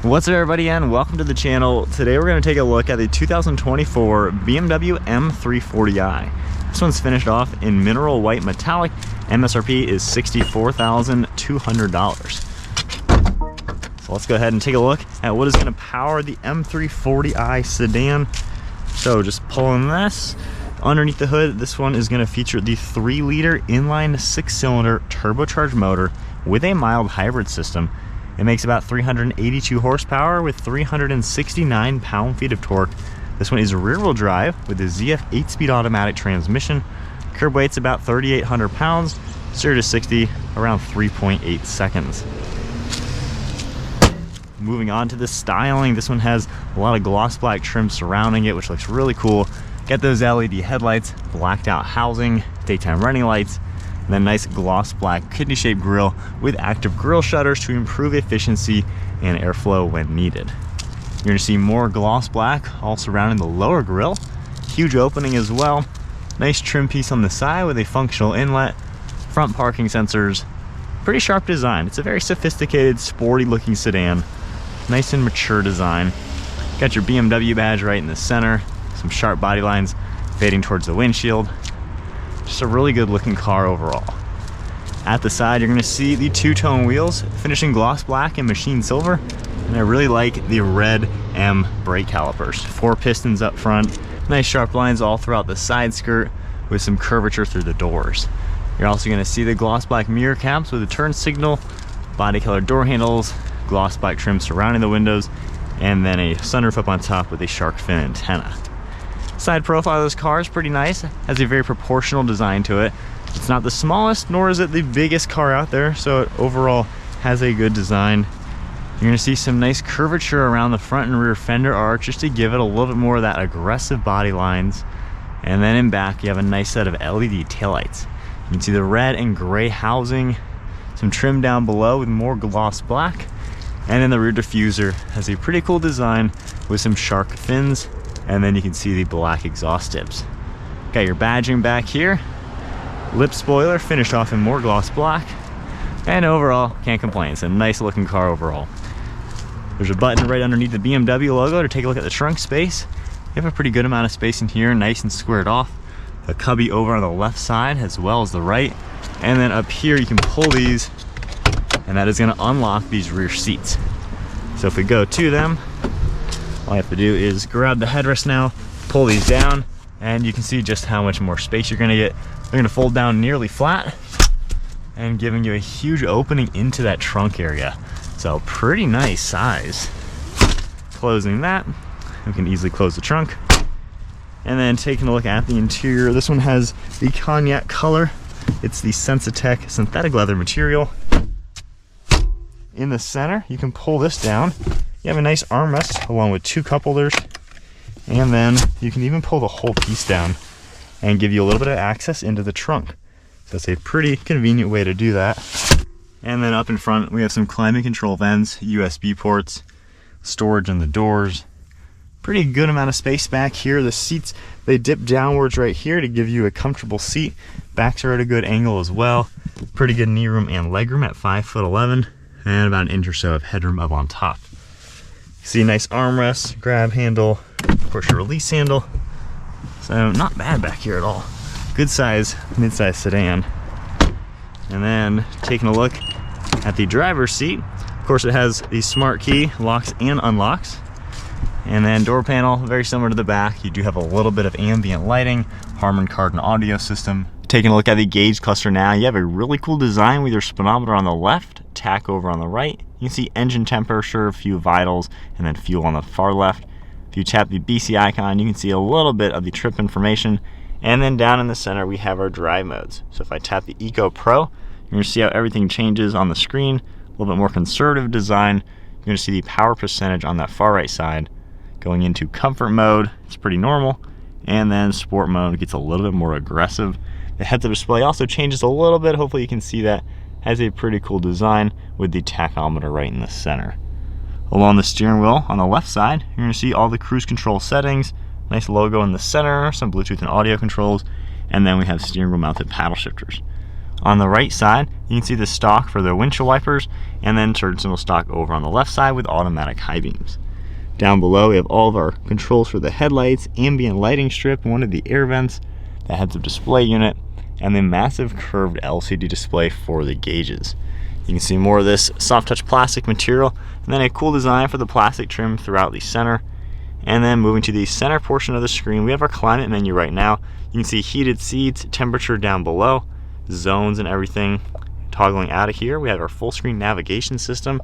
What's up everybody, and welcome to the channel. Today we're going to take a look at the 2024 BMW M340i. This one's finished off in mineral white metallic. MSRP is $64,200. So let's go ahead and take a look at what is going to power the M340i Sedan. So just pulling this underneath the hood, this one is going to feature the 3-liter inline 6-cylinder turbocharged motor with a mild hybrid system. It makes about 382 horsepower with 369 pound-feet of torque. This one is rear-wheel drive with a ZF 8-speed automatic transmission. Curb weight's about 3,800 pounds. 0 to 60 around 3.8 seconds. Moving on to the styling, this one has a lot of gloss black trim surrounding it, which looks really cool. Got those LED headlights, blacked out housing, daytime running lights, and then nice gloss black kidney-shaped grille with active grille shutters to improve efficiency and airflow when needed. You're going to see more gloss black all surrounding the lower grille. Huge opening as well. Nice trim piece on the side with a functional inlet. Front parking sensors. Pretty sharp design. It's a very sophisticated, sporty looking sedan. Nice and mature design. Got your BMW badge right in the center. Some sharp body lines fading towards the windshield. Just a really good looking car overall. At the side, you're going to see the two-tone wheels, finishing gloss black and machine silver. And I really like the red M brake calipers. 4 pistons up front, nice sharp lines all throughout the side skirt with some curvature through the doors. You're also going to see the gloss black mirror caps with a turn signal, body colored door handles, gloss black trim surrounding the windows, and then a sunroof up on top with a shark fin antenna. Side profile of this car is pretty nice, has a very proportional design to it. It's not the smallest, nor is it the biggest car out there, so it overall has a good design. You're going to see some nice curvature around the front and rear fender arch just to give it a little bit more of that aggressive body lines. And then in back, you have a nice set of LED taillights. You can see the red and gray housing, some trim down below with more gloss black. And then the rear diffuser has a pretty cool design with some shark fins. And then you can see the black exhaust tips. Got your badging back here. Lip spoiler finished off in more gloss black. And overall, can't complain. It's a nice looking car overall. There's a button right underneath the BMW logo to take a look at the trunk space. You have a pretty good amount of space in here, nice and squared off. A cubby over on the left side as well as the right. And then up here you can pull these, and that is going to unlock these rear seats. So if we go to them, all you have to do is grab the headrest now, pull these down, and you can see just how much more space you're going to get. They're going to fold down nearly flat and giving you a huge opening into that trunk area. So pretty nice size. Closing that, we can easily close the trunk. And then taking a look at the interior, this one has the cognac color. It's the Sensatec synthetic leather material. In the center, you can pull this down. You have a nice armrest along with 2 cup holders, and then you can even pull the whole piece down and give you a little bit of access into the trunk. So it's a pretty convenient way to do that. And then up in front, we have some climate control vents, USB ports, storage in the doors. Pretty good amount of space back here. The seats, they dip downwards right here to give you a comfortable seat. Backs are at a good angle as well. Pretty good knee room and leg room at 5'11", and about an inch or so of headroom up on top. See a nice armrest, grab handle, of course your release handle. So not bad back here at all. Good size, mid-size sedan. And then taking a look at the driver's seat. Of course it has the smart key, locks and unlocks. And then door panel, very similar to the back. You do have a little bit of ambient lighting, Harman Kardon audio system. Taking a look at the gauge cluster now, you have a really cool design with your speedometer on the left, tach over on the right. You can see engine temperature, a few vitals, and then fuel on the far left. If you tap the BC icon, you can see a little bit of the trip information. And then down in the center, we have our drive modes. So if I tap the Eco Pro, you're going to see how everything changes on the screen. A little bit more conservative design. You're going to see the power percentage on that far right side. Going into comfort mode, it's pretty normal. And then sport mode gets a little bit more aggressive. The heads-up display also changes a little bit. Hopefully you can see that. Has a pretty cool design with the tachometer right in the center. Along the steering wheel on the left side, you're going to see all the cruise control settings. Nice logo in the center, some Bluetooth and audio controls, and then we have steering wheel mounted paddle shifters. On the right side, you can see the stock for the windshield wipers, and then turn signal stock over on the left side with automatic high beams. Down below, we have all of our controls for the headlights, ambient lighting strip, one of the air vents, the heads-up display unit, and the massive curved LCD display for the gauges. You can see more of this soft touch plastic material, and then a cool design for the plastic trim throughout the center. And then moving to the center portion of the screen, we have our climate menu right now. You can see heated seats, temperature down below, zones and everything. Toggling out of here, we have our full screen navigation system.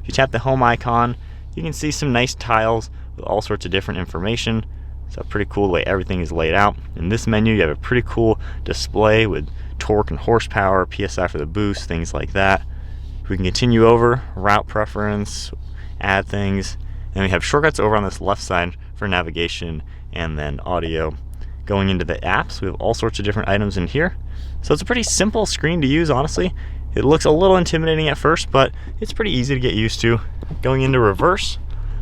If you tap the home icon, you can see some nice tiles with all sorts of different information. So pretty cool the way everything is laid out. In this menu, you have a pretty cool display with torque and horsepower, PSI for the boost, things like that. We can continue over, route preference, add things, and we have shortcuts over on this left side for navigation and then audio. Going into the apps, we have all sorts of different items in here. So it's a pretty simple screen to use, honestly. It looks a little intimidating at first, but it's pretty easy to get used to. Going into reverse,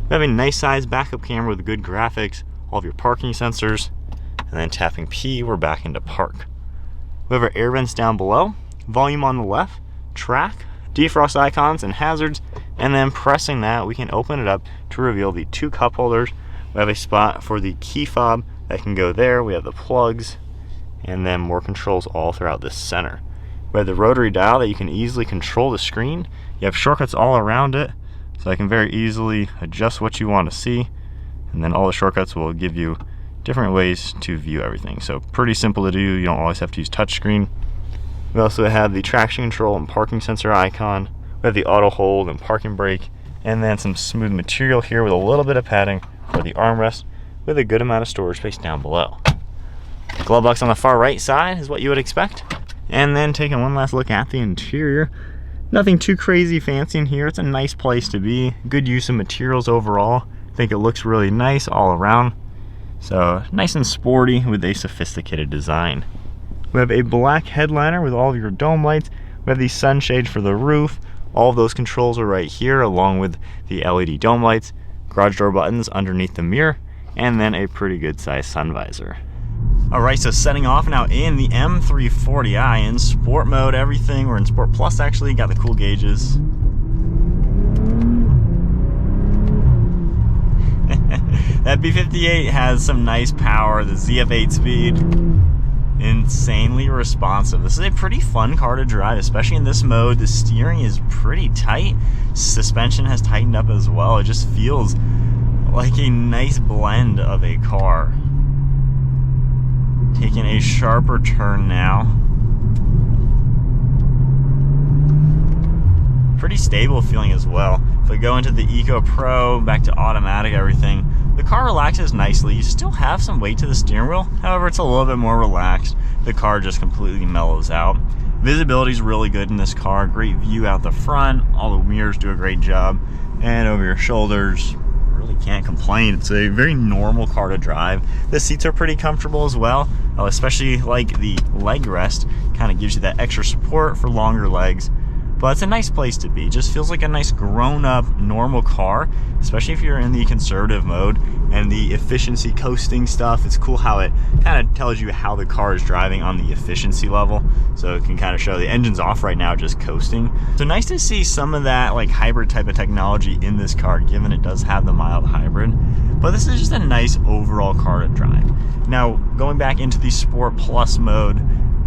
we have a nice sized backup camera with good graphics, all of your parking sensors, and then tapping P, we're back into park. We have our air vents down below, volume on the left, track, defrost icons and hazards, and then pressing that, we can open it up to reveal the 2 cup holders. We have a spot for the key fob that can go there. We have the plugs, and then more controls all throughout this center. We have the rotary dial that you can easily control the screen. You have shortcuts all around it, so I can very easily adjust what you want to see, and then all the shortcuts will give you different ways to view everything. So pretty simple to do. You don't always have to use touchscreen. We also have the traction control and parking sensor icon. We have the auto hold and parking brake, and then some smooth material here with a little bit of padding for the armrest, with a good amount of storage space down below. The glove box on the far right side is what you would expect. And then taking one last look at the interior, nothing too crazy fancy in here. It's a nice place to be. Good use of materials overall. I think it looks really nice all around. So nice and sporty with a sophisticated design. We have a black headliner with all of your dome lights. We have the sunshade for the roof. All of those controls are right here, along with the LED dome lights, garage door buttons underneath the mirror, and then a pretty good sized sun visor. Alright, so setting off now in the M340i in sport mode, everything. We're in Sport Plus actually, got the cool gauges. That B58 has some nice power, the ZF8 speed, insanely responsive. This is a pretty fun car to drive, especially in this mode. The steering is pretty tight, suspension has tightened up as well. It just feels like a nice blend of a car. Taking a sharper turn now. Pretty stable feeling as well. If we go into the Eco Pro, back to automatic, everything, the car relaxes nicely. You still have some weight to the steering wheel, however it's a little bit more relaxed. The car just completely mellows out. Visibility is really good in this car. Great view out the front. All the mirrors do a great job. And over your shoulders, really can't complain. It's a very normal car to drive. The seats are pretty comfortable as well, especially like the leg rest. Kind of gives you that extra support for longer legs. But it's a nice place to be. Just feels like a nice grown-up, normal car, especially if you're in the conservative mode and the efficiency coasting stuff. It's cool how it kind of tells you how the car is driving on the efficiency level. So it can kind of show the engine's off right now, just coasting. So nice to see some of that like hybrid type of technology in this car, given it does have the mild hybrid. But this is just a nice overall car to drive. Now, going back into the Sport Plus mode,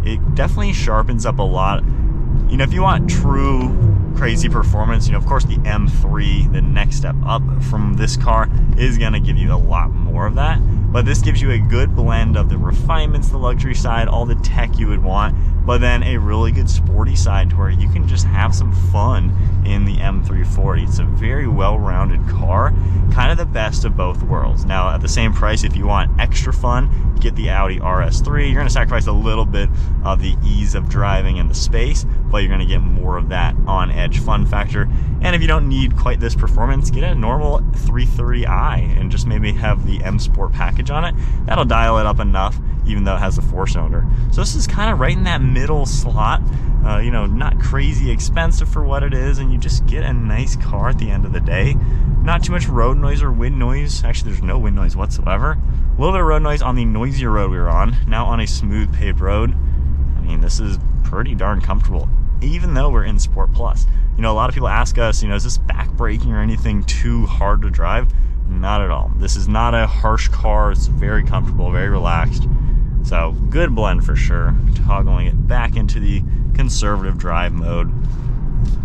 it definitely sharpens up a lot. You know, if you want true crazy performance, you know, of course the M3, the next step up from this car, is going to give you a lot more of that. But this gives you a good blend of the refinements, the luxury side, all the tech you would want, but then a really good sporty side to where you can just have some fun in the M340. It's a very well-rounded car, kind of the best of both worlds. Now, at the same price, if you want extra fun, get the Audi RS3. You're going to sacrifice a little bit of the ease of driving and the space, but you're going to get more of that on-edge fun factor. And if you don't need quite this performance, get a normal 330i and just maybe have the M Sport package on it. That'll dial it up enough, even though it has a 4-cylinder. So this is kind of right in that middle slot. You know, not crazy expensive for what it is, and you just get a nice car at the end of the day. Not too much road noise or wind noise. Actually, there's no wind noise whatsoever. A little bit of road noise on the noisier road we were on. Now on a smooth paved road. I mean, this is pretty darn comfortable, even though we're in Sport Plus. You know, a lot of people ask us, you know, is this back braking or anything too hard to drive? Not at all. This is not a harsh car. It's very comfortable, very relaxed. So good blend for sure. Toggling it back into the conservative drive mode.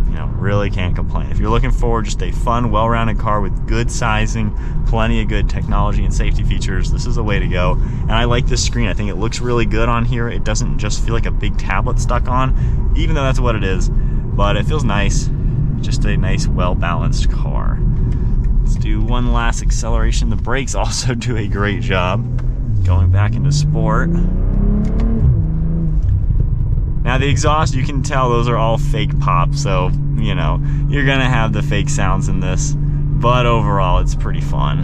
You know, really can't complain. If you're looking for just a fun, well-rounded car with good sizing, plenty of good technology and safety features, this is the way to go. And I like this screen. I think it looks really good on here. It doesn't just feel like a big tablet stuck on, even though that's what it is, but it feels nice. Just a nice, well-balanced car. Let's do one last acceleration. The brakes also do a great job. Going back into sport. Now the exhaust, you can tell those are all fake pop, so, you know, you're gonna have the fake sounds in this, but overall it's pretty fun.